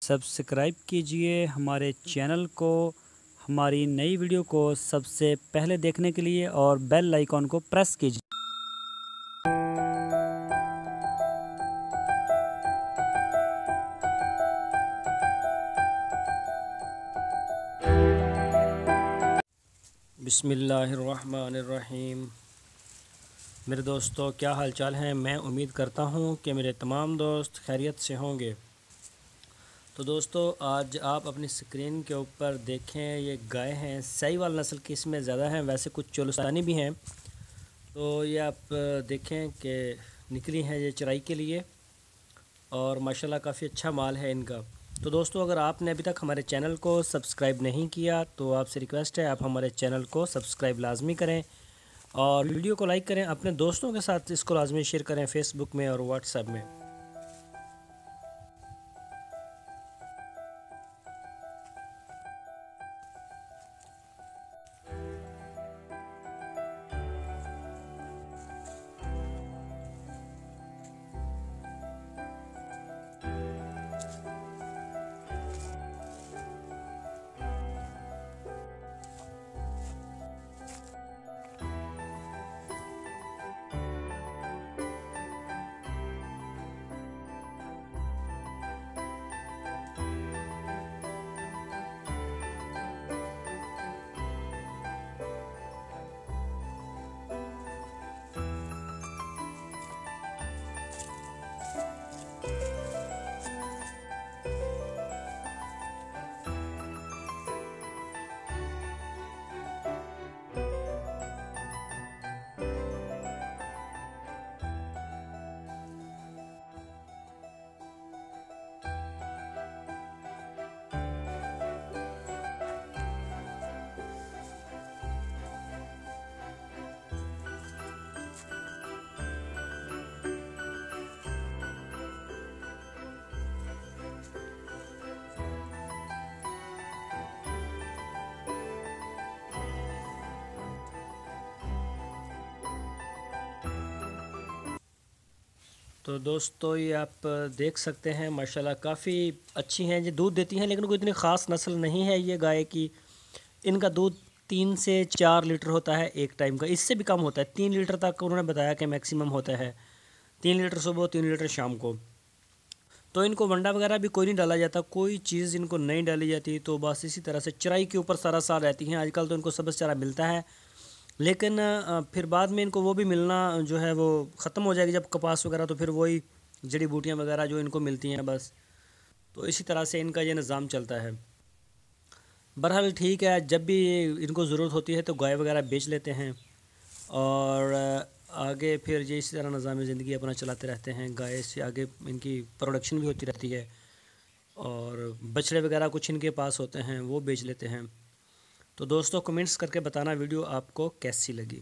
Subscribe कीजिए हमारे channel को, हमारी नई वीडियो को सबसे पहले देखने के लिए और बेल आइकॉन को प्रेस कीजिए। बिस्मिल्लाहिर्रहमानिर्रहीम। मेरे दोस्तों, क्या हाल चाल हैं। मैं उम्मीद करता हूं कि मेरे तमाम दोस्त खैरियत से होंगे। तो दोस्तों, आज आप अपनी स्क्रीन के ऊपर देखें, ये गाय हैं, साहीवाल नस्ल की इसमें ज़्यादा हैं, वैसे कुछ चोलस्तानी भी हैं। तो ये आप देखें कि निकली हैं ये चराई के लिए और माशाल्लाह काफ़ी अच्छा माल है इनका। तो दोस्तों, अगर आपने अभी तक हमारे चैनल को सब्सक्राइब नहीं किया तो आपसे रिक्वेस्ट है आप हमारे चैनल को सब्सक्राइब लाजमी करें और वीडियो को लाइक करें। अपने दोस्तों के साथ इसको लाजमी शेयर करें फेसबुक में और व्हाट्सएप में। तो दोस्तों, ये आप देख सकते हैं माशाल्लाह काफ़ी अच्छी हैं, ये दूध देती हैं, लेकिन कोई इतनी ख़ास नस्ल नहीं है ये गाय की। इनका दूध 3 से 4 लीटर होता है एक टाइम का, इससे भी कम होता है। 3 लीटर तक उन्होंने बताया कि मैक्सिमम होता है। 3 लीटर सुबह, 3 लीटर शाम को। तो इनको वंडा वगैरह भी कोई नहीं डाला जाता, कोई चीज़ इनको नहीं डाली जाती। तो बस इसी तरह से चराई के ऊपर सारा साल रहती हैं। आजकल तो इनको सब्ज़ चारा मिलता है, लेकिन फिर बाद में इनको वो भी मिलना जो है वो ख़त्म हो जाएगी जब कपास वगैरह, तो फिर वही जड़ी बूटियाँ वगैरह जो इनको मिलती हैं बस। तो इसी तरह से इनका ये निज़ाम चलता है। बहरहाल ठीक है, जब भी इनको ज़रूरत होती है तो गाय वगैरह बेच लेते हैं और आगे फिर ये इसी तरह निज़ाम ज़िंदगी अपना चलाते रहते हैं। गाय से आगे इनकी प्रोडक्शन भी होती रहती है और बछड़े वगैरह कुछ इनके पास होते हैं, वो बेच लेते हैं। तो दोस्तों, कमेंट्स करके बताना वीडियो आपको कैसी लगी।